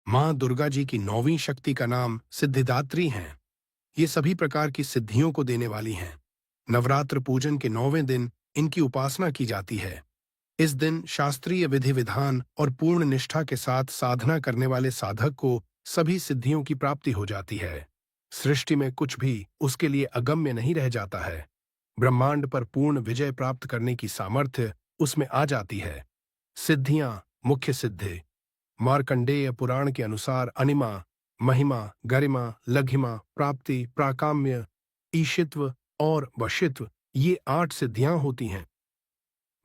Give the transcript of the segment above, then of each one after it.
माँ दुर्गा जी की नौवीं शक्ति का नाम सिद्धिदात्री है। ये सभी प्रकार की सिद्धियों को देने वाली हैं। नवरात्र पूजन के 9वें दिन इनकी उपासना की जाती है। इस दिन शास्त्रीय विधि विधान और पूर्ण निष्ठा के साथ साधना करने वाले साधक को सभी सिद्धियों की प्राप्ति हो जाती है। सृष्टि में कुछ भी उसके लिए अगम्य नहीं रह जाता है। ब्रह्मांड पर पूर्ण विजय प्राप्त करने की सामर्थ्य उसमें आ जाती है। सिद्धियां, मुख्य सिद्धि। मार्कंडेय पुराण के अनुसार अनिमा, महिमा, गरिमा, लघिमा, प्राप्ति, प्राकाम्य, ईशित्व और वशित्व, ये 8 सिद्धियां होती हैं।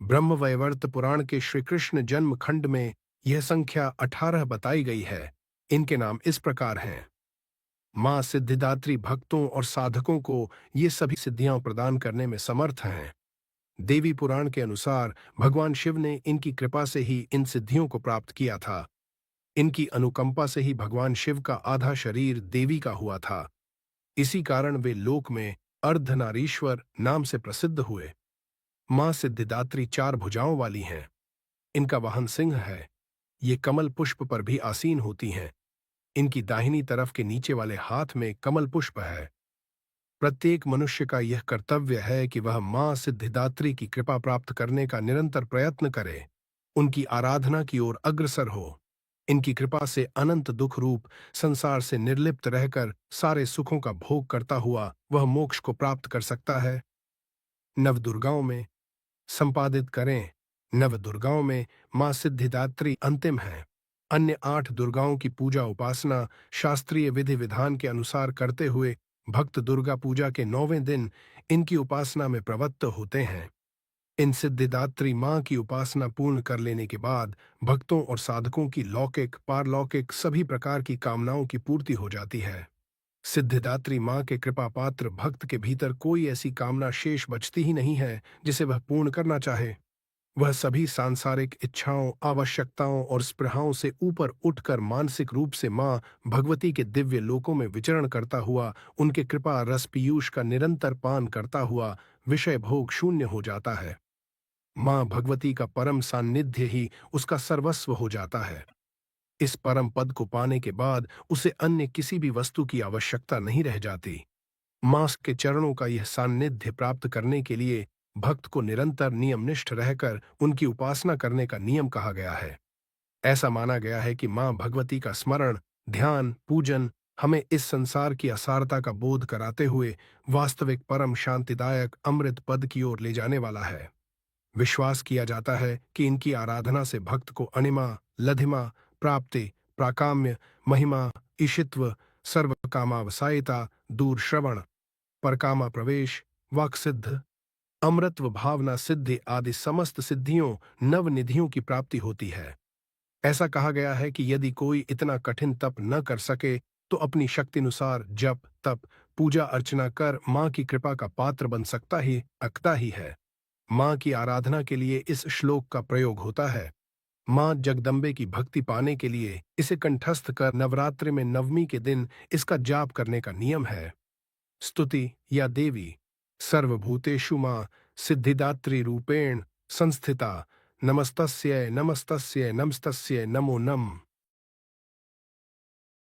ब्रह्मवैवर्त पुराण के श्री कृष्ण जन्म खंड में यह संख्या 18 बताई गई है। इनके नाम इस प्रकार हैं। मां सिद्धिदात्री भक्तों और साधकों को ये सभी सिद्धियां प्रदान करने में समर्थ हैं। देवी पुराण के अनुसार भगवान शिव ने इनकी कृपा से ही इन सिद्धियों को प्राप्त किया था। इनकी अनुकंपा से ही भगवान शिव का आधा शरीर देवी का हुआ था। इसी कारण वे लोक में अर्धनारीश्वर नाम से प्रसिद्ध हुए। मां सिद्धिदात्री 4 भुजाओं वाली हैं। इनका वाहन सिंह है। ये कमल पुष्प पर भी आसीन होती हैं। इनकी दाहिनी तरफ के नीचे वाले हाथ में कमल पुष्प है। प्रत्येक मनुष्य का यह कर्तव्य है कि वह मां सिद्धिदात्री की कृपा प्राप्त करने का निरंतर प्रयत्न करे, उनकी आराधना की ओर अग्रसर हो। इनकी कृपा से अनंत दुख रूप संसार से निर्लिप्त रहकर सारे सुखों का भोग करता हुआ वह मोक्ष को प्राप्त कर सकता है। नवदुर्गाओं में संपादित करें। नवदुर्गाओं में मां सिद्धिदात्री अंतिम है। अन्य 8 दुर्गाओं की पूजा उपासना शास्त्रीय विधि विधान के अनुसार करते हुए भक्त दुर्गा पूजा के 9वें दिन इनकी उपासना में प्रवृत्त होते हैं। इन सिद्धिदात्री मां की उपासना पूर्ण कर लेने के बाद भक्तों और साधकों की लौकिक, पारलौकिक सभी प्रकार की कामनाओं की पूर्ति हो जाती है। सिद्धिदात्री मां के कृपा पात्र भक्त के भीतर कोई ऐसी कामना शेष बचती ही नहीं है जिसे वह पूर्ण करना चाहे। वह सभी सांसारिक इच्छाओं, आवश्यकताओं और स्पृहाओं से ऊपर उठकर मानसिक रूप से मां भगवती के दिव्य लोकों में विचरण करता हुआ, उनके कृपा रस पीयूष का निरंतर पान करता हुआ विषय भोग शून्य हो जाता है। मां भगवती का परम सान्निध्य ही उसका सर्वस्व हो जाता है। इस परम पद को पाने के बाद उसे अन्य किसी भी वस्तु की आवश्यकता नहीं रह जाती। मां के चरणों का यह सान्निध्य प्राप्त करने के लिए भक्त को निरंतर नियमनिष्ठ रहकर उनकी उपासना करने का नियम कहा गया है। ऐसा माना गया है कि मां भगवती का स्मरण, ध्यान, पूजन हमें इस संसार की असारता का बोध कराते हुए वास्तविक परम शांतिदायक अमृत पद की ओर ले जाने वाला है। विश्वास किया जाता है कि इनकी आराधना से भक्त को अणिमा, लधिमा, प्राप्ति, प्राकाम्य, महिमा, ईशित्व, सर्वकामावसायिता, दूर श्रवण, परकामा प्रवेश, वाक्सिद्ध, अमृतत्व भावना सिद्धि आदि समस्त सिद्धियों, नवनिधियों की प्राप्ति होती है। ऐसा कहा गया है कि यदि कोई इतना कठिन तप न कर सके तो अपनी शक्तिनुसार जप, तप, पूजा अर्चना कर मां की कृपा का पात्र बन सकता ही है। मां की आराधना के लिए इस श्लोक का प्रयोग होता है। मां जगदम्बे की भक्ति पाने के लिए इसे कंठस्थ कर नवरात्रि में 9वीं के दिन इसका जाप करने का नियम है। स्तुति या देवी सर्वभूतेषु मां सिद्धिदात्री रूपेण संस्थिता नमस्तस्यै नमस्तस्यै नमस्तस्यै नमो नम।